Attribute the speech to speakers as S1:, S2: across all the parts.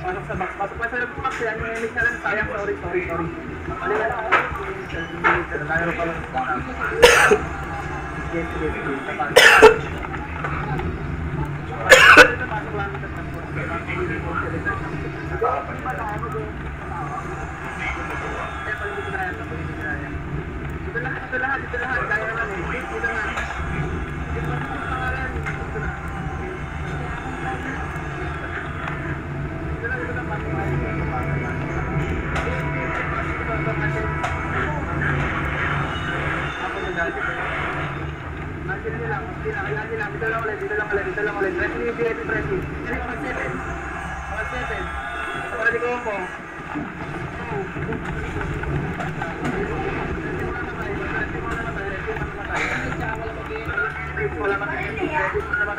S1: Pasok sa box. Pasok pa sa box. Yan yung image na lang. Sayang. Sorry. Mali na lang. Nagayro pa lang. Yes. Tapos. Pasok lang. Dito lahat. Kaya naman eh. Dito na. Dito na ang pangalan. Dito na. Dito lang ulit. Pressing. Yan yung 7. Para di ko po. Wala matay.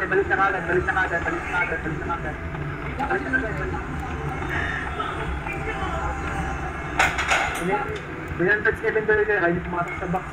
S1: Balik na kagad. Binantag 7 doon kayo, hindi pumasok sa box.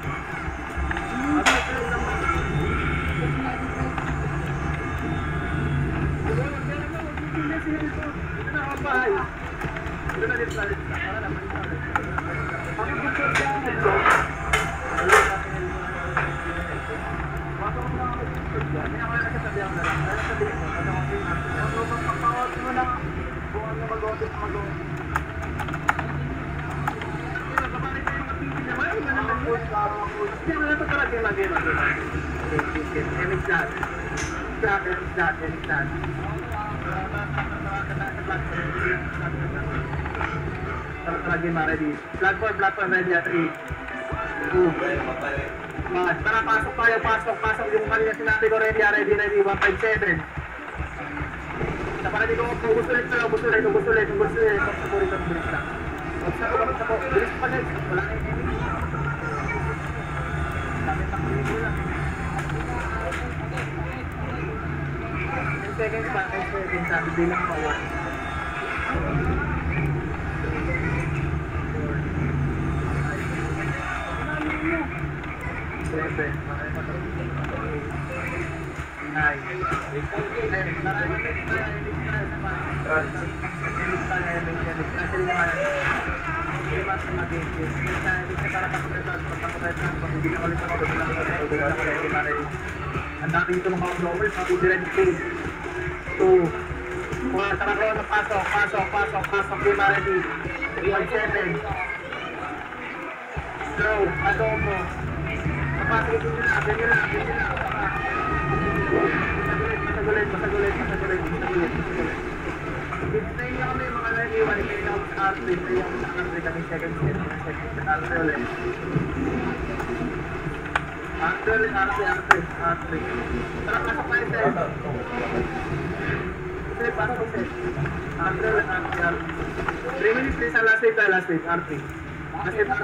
S1: Platform ready at 3, 2, 1. Tara, pasok yung kanina sinabi ko ready, 157. Para di ko gusto ulit. Bilis pa guys, wala na yung enemy. Seconds, sabi bilang pa 1. Ang dami ito ng mga blowers, direct 2, 1, tara ko na pasok, game ready, 317. Slow, adobo. Kapasok ito nila, ganyan lang. Masagulit. Dito na kami mga naiwan, ikaw na ako sa R3, kami second set, R3 ulit. R3. Tara, pasok tayo set. Pasok set. R3 ulit, R3. 3 minutes din sa last wave, R3. Last wave, R3.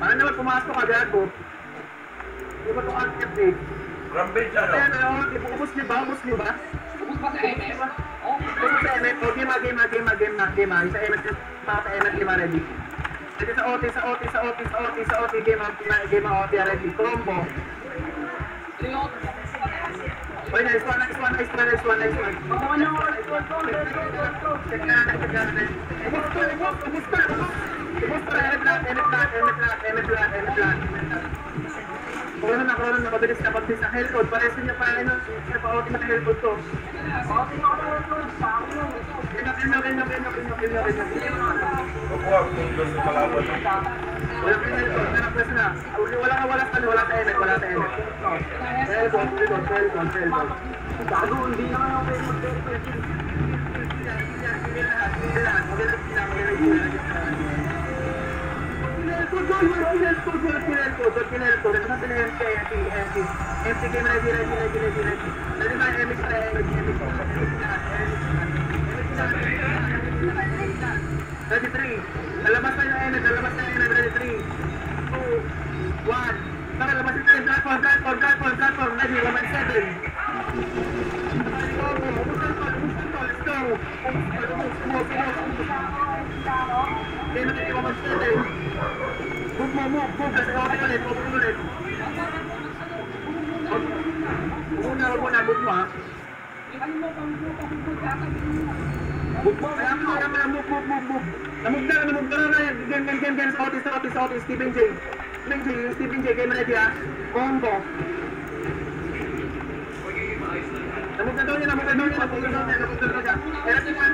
S1: Paano naman pumasok agad po? Di ba itong active?
S2: Rampage ano?
S1: Ayan, ubus niyo ba? Ubus ba sa MF? Ubus sa MF. O, game na. Isa MF, sa MF, game ready. Dito sa OT, game OT ready. Combo. Oy, nice one. Ubus pa, MF lang. Mabilis na sa hellcode. Pareso niya pa, pa-OT na hellcode to.
S2: Kukuha kung gusto malawan.
S1: Wala ka hellcode, na-press na. Wala sa MF. Hellcode. Gago, hindi naman ako pwede mag-hellcode. Kinelcode. Ito natin yung empty game ready. Dali ba MX na ready 3. Lalabas na yung MX, ready 3, 2, 1. Tara, labas yung platform, ready, 1.7. Let's go. Game ready, 1.7. Move. Kasi open ulit. Huwag muna, move mo ha. Move. Namug na na. Game. Sa Otis. Stephen J. Game ready ah. Combo. Namug na daw niya. Era sila.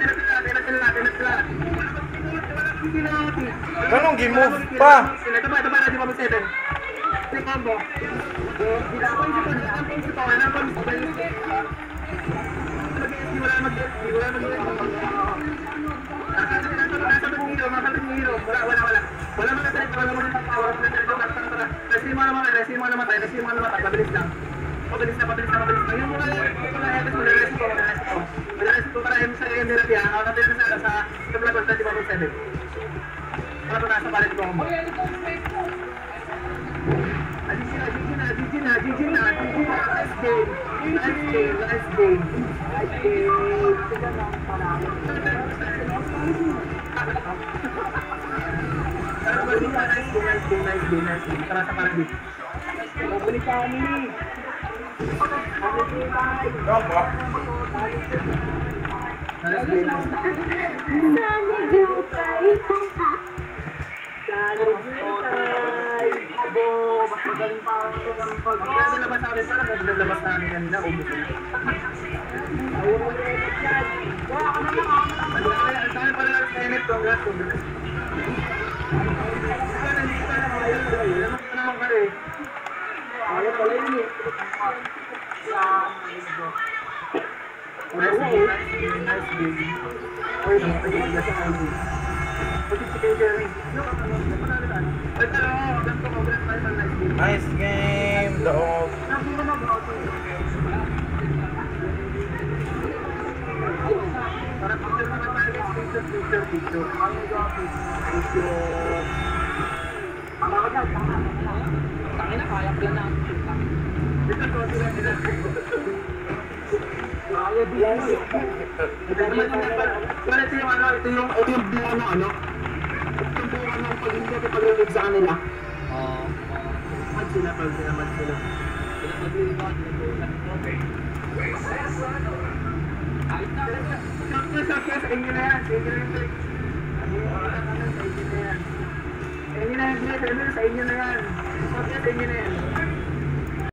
S2: Ganong gi-move pa.
S1: Ito ba na di ba 7? Si combo. Nice game. Nice game. Tara sa Paragis. Balik kami.
S2: Dog ba?
S1: Nice game. Mas magaling pa ako ng pag... Kaya nilabas namin pala, naglabas namin kanina, ubus na. Ang dami pala lang sa Enet, congrats. Naman ka eh. Ayaw pala yun eh. Nice game. Uy, nakapagigil na sa ID.
S2: Nice game, dog.
S1: Ito yung buo ng ano? Ito yung buo ng pag-ibig sa kanila. Mad sila. Sa inyo na yan. Sa inyo na yan.